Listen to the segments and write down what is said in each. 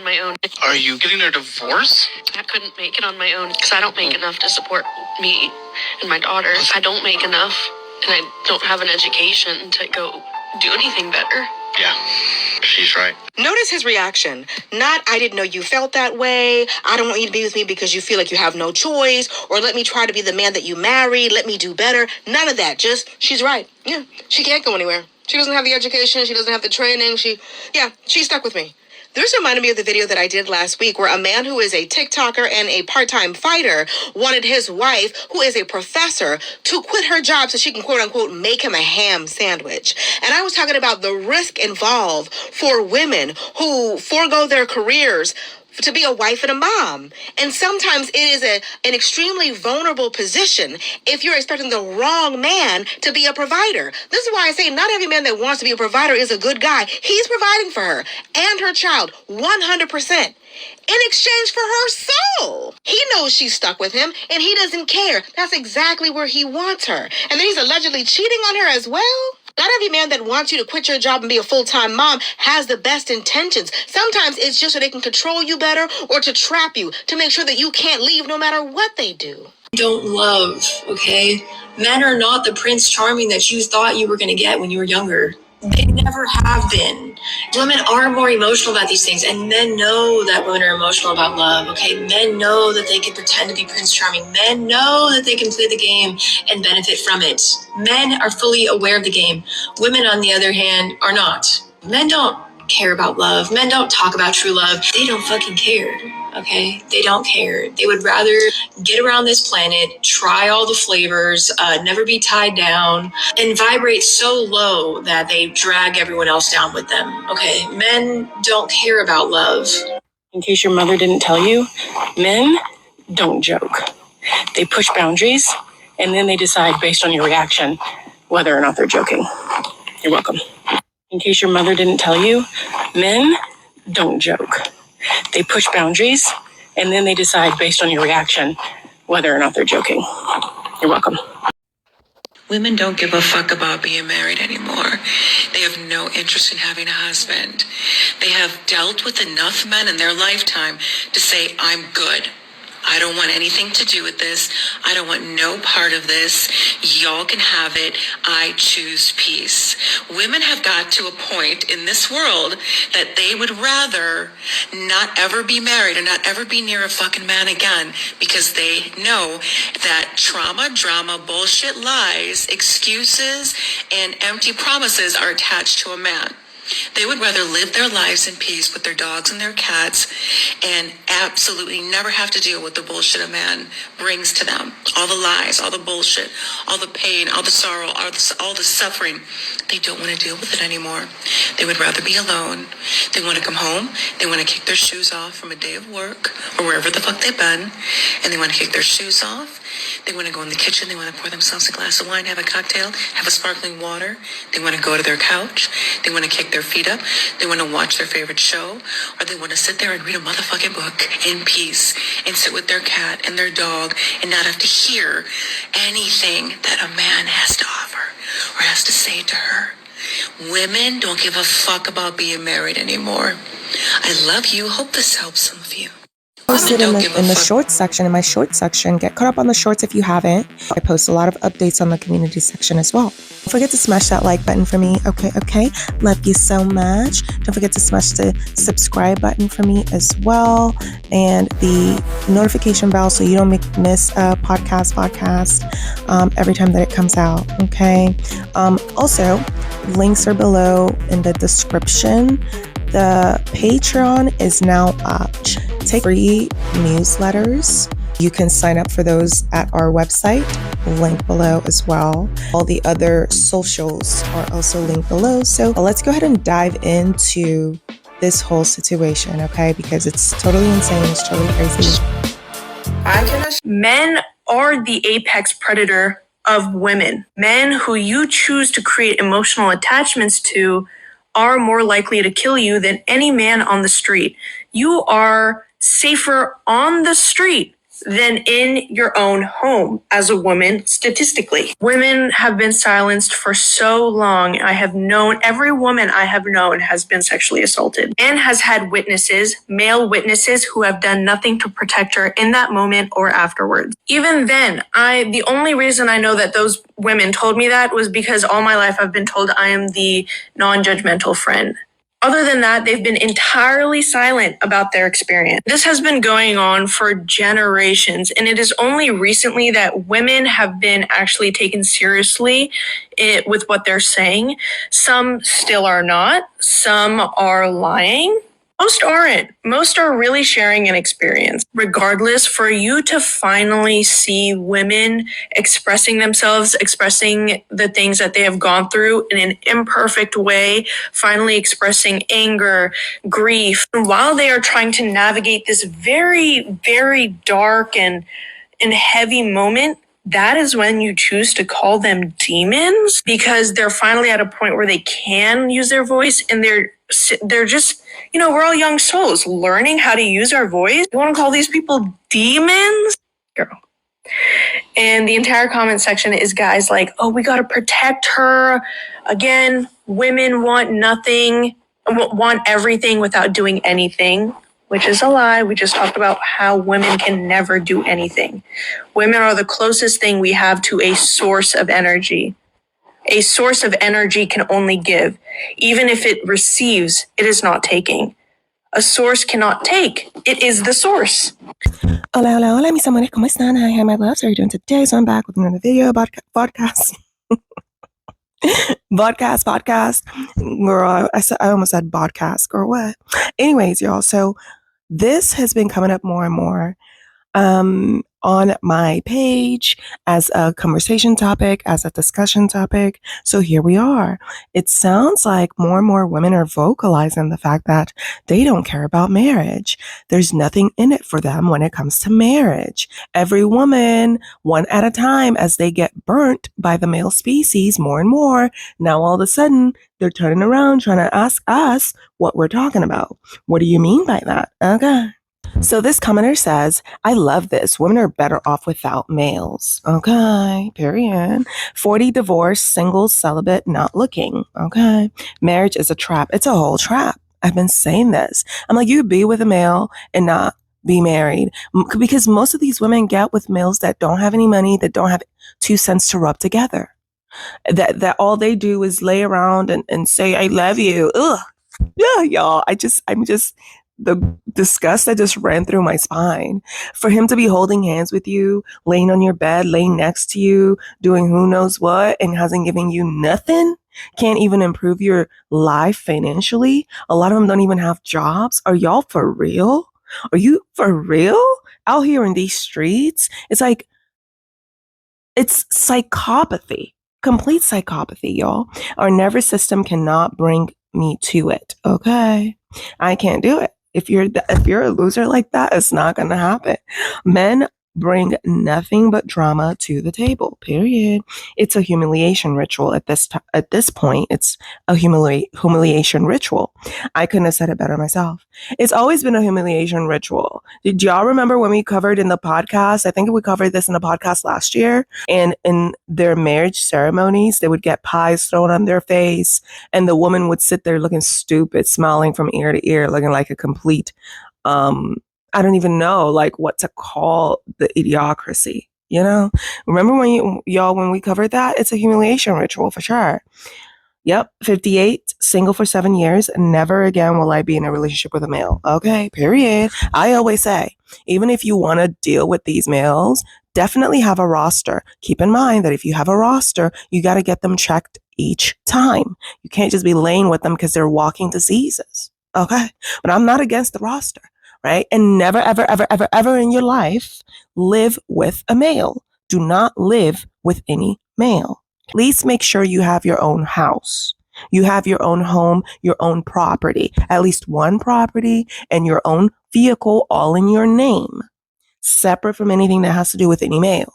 My own. Are you getting a divorce? I couldn't make it on my own because I don't make enough to support me and my daughters. I don't make enough, and I don't have an education to go do anything better. Yeah, she's right. Notice his reaction. Not, I didn't know you felt that way. I don't want you to be with me because you feel like you have no choice. Or let me try to be the man that you married. Let me do better. None of that. Just, she's right. Yeah, she can't go anywhere. She doesn't have the education. She doesn't have the training. She's stuck with me. This reminded me of the video that I did last week where a man who is a TikToker and a part-time fighter wanted his wife, who is a professor, to quit her job so she can quote-unquote make him a ham sandwich. And I was talking about the risk involved for women who forego their careers to be a wife and a mom. And sometimes it is an extremely vulnerable position if you're expecting the wrong man to be a provider. This is why I say not every man that wants to be a provider is a good guy. He's providing for her and her child 100%. In exchange for her soul. He knows she's stuck with him and he doesn't care. That's exactly where he wants her. And then he's allegedly cheating on her as well. Not every man that wants you to quit your job and be a full-time mom has the best intentions. Sometimes it's just so they can control you better or to trap you, to make sure that you can't leave no matter what they do. Don't love, okay? Men are not the Prince Charming that you thought you were going to get when you were younger. They never have been. Women are more emotional about these things, and men know that women are emotional about love, okay? Men know that they can pretend to be Prince Charming. Men know that they can play the game and benefit from it. Men are fully aware of the game. Women, on the other hand, are not. Men don't care about love. Men don't talk about true love. They don't fucking care, okay? They don't care. They would rather get around this planet, try all the flavors, never be tied down, and vibrate so low that they drag everyone else down with them, okay? Men don't care about love. In case your mother didn't tell you, men don't joke. They push boundaries, and then they decide based on your reaction whether or not they're joking. You're welcome. In case your mother didn't tell you, men don't joke. They push boundaries, and then they decide based on your reaction whether or not they're joking. You're welcome. Women don't give a fuck about being married anymore. They have no interest in having a husband. They have dealt with enough men in their lifetime to say, I'm good. I don't want anything to do with this. I don't want no part of this. Y'all can have it. I choose peace. Women have got to a point in this world that they would rather not ever be married or not ever be near a fucking man again because they know that trauma, drama, bullshit, lies, excuses, and empty promises are attached to a man. They would rather live their lives in peace with their dogs and their cats and absolutely never have to deal with the bullshit a man brings to them. All the lies, all the bullshit, all the pain, all the sorrow, all the suffering. They don't want to deal with it anymore. They would rather be alone. They want to come home. They want to kick their shoes off from a day of work or wherever the fuck they've been. And they want to kick their shoes off. They want to go in the kitchen. They want to pour themselves a glass of wine, have a cocktail, have a sparkling water. They want to go to their couch. They want to kick their feet up. They want to watch their favorite show. Or they want to sit there and read a motherfucking book in peace and sit with their cat and their dog and not have to hear anything that a man has to offer or has to say to her. Women don't give a fuck about being married anymore. I love you. Hope this helps some of you. Posted in the shorts section, in my shorts section. Get caught up on the shorts if you haven't. I post a lot of updates on the community section as well. Don't forget to smash that like button for me. Okay. Love you so much. Don't forget to smash the subscribe button for me as well. And the notification bell so you don't miss a podcast every time that it comes out. Okay. Also, links are below in the description. The Patreon is now up. Take free newsletters. You can sign up for those at our website, link below as well. All the other socials are also linked below. So let's go ahead and dive into this whole situation, okay? Because it's totally insane. It's totally crazy. Men are the apex predator of women. Men who you choose to create emotional attachments to are more likely to kill you than any man on the street. You are safer on the street than in your own home as a woman statistically. Women have been silenced for so long. Every woman I have known has been sexually assaulted and has had witnesses, male witnesses, who have done nothing to protect her in that moment or afterwards. Even then, the only reason I know that those women told me that was because all my life I've been told I am the non-judgmental friend. Other than that, they've been entirely silent about their experience. This has been going on for generations, and it is only recently that women have been actually taken seriously with what they're saying. Some still are not. Some are lying. Most aren't. Most are really sharing an experience. Regardless, for you to finally see women expressing themselves, expressing the things that they have gone through in an imperfect way, finally expressing anger, grief, while they are trying to navigate this very, very dark and heavy moment, that is when you choose to call them demons, because they're finally at a point where they can use their voice, and they're just, we're all young souls learning how to use our voice. You want to call these people demons? Girl. And the entire comment section is guys like, oh, we got to protect her. Again, women want everything without doing anything, which is a lie. We just talked about how women can never do anything. Women are the closest thing we have to a source of energy. A source of energy can only give. Even if it receives, it is not taking. A source cannot take. It is the source. Hola, hola, hola, mis amores, ¿cómo están? Hi, my loves. How are you doing today? So I'm back with another video about podcast. podcast. Girl, I almost said podcast, or what? Anyways, y'all, so this has been coming up more and more on my page as a conversation topic, as a discussion topic. So here we are. It sounds like more and more women are vocalizing the fact that they don't care about marriage. There's nothing in it for them when it comes to marriage. Every woman, one at a time, as they get burnt by the male species more and more, now all of a sudden they're turning around trying to ask us what we're talking about. What do you mean by that? Okay. So this commenter says, I love this. Women are better off without males. Okay, period. 40 divorced, single, celibate, not looking. Okay. Marriage is a trap. It's a whole trap. I've been saying this. I'm like, you be with a male and not be married. Because most of these women get with males that don't have any money, that don't have 2 cents to rub together. That all they do is lay around and say, I love you. Ugh. Yeah, y'all. The disgust that just ran through my spine. For him to be holding hands with you, laying on your bed, laying next to you, doing who knows what, and hasn't given you nothing, can't even improve your life financially. A lot of them don't even have jobs. Are y'all for real? Are you for real? Out here in these streets, it's like, it's psychopathy, complete psychopathy, y'all. Our nervous system cannot bring me to it. Okay. I can't do it. If you're a loser like that, it's not going to happen. Men bring nothing but drama to the table, period. It's a humiliation ritual at this point. It's a humiliation ritual. I couldn't have said it better myself. It's always been a humiliation ritual. Did y'all remember when we covered in the podcast? I think we covered this in the podcast last year. And in their marriage ceremonies, they would get pies thrown on their face, and the woman would sit there looking stupid, smiling from ear to ear, looking like a complete, I don't even know like what to call the idiocracy, Remember when when we covered that? It's a humiliation ritual for sure. Yep, 58, single for 7 years. Never again will I be in a relationship with a male. Okay, period. I always say, even if you want to deal with these males, definitely have a roster. Keep in mind that if you have a roster, you got to get them checked each time. You can't just be laying with them because they're walking diseases. Okay, but I'm not against the roster. Right? And never, ever, ever, ever, ever in your life live with a male. Do not live with any male. Please make sure you have your own house. You have your own home, your own property, at least one property and your own vehicle all in your name, separate from anything that has to do with any male.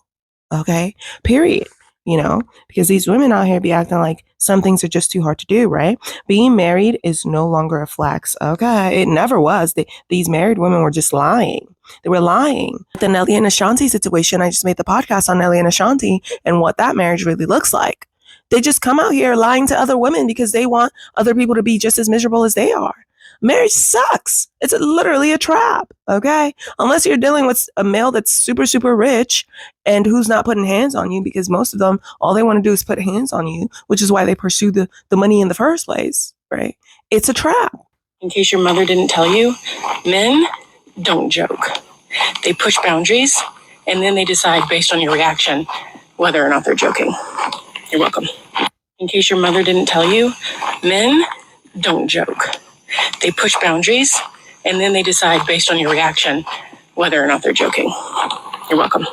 Okay? Period. you know, because these women out here be acting like some things are just too hard to do, right? Being married is no longer a flex. Okay. It never was. These married women were just lying. They were lying. The Nelly and Ashanti situation, I just made the podcast on Nelly and Ashanti and what that marriage really looks like. They just come out here lying to other women because they want other people to be just as miserable as they are. Marriage sucks. It's literally a trap, okay? Unless you're dealing with a male that's super, super rich and who's not putting hands on you, because most of them, all they want to do is put hands on you, which is why they pursue the money in the first place, right? It's a trap. In case your mother didn't tell you, men don't joke. They push boundaries, and then they decide based on your reaction whether or not they're joking. You're welcome. In case your mother didn't tell you, men don't joke. They push boundaries, and then they decide based on your reaction whether or not they're joking. You're welcome.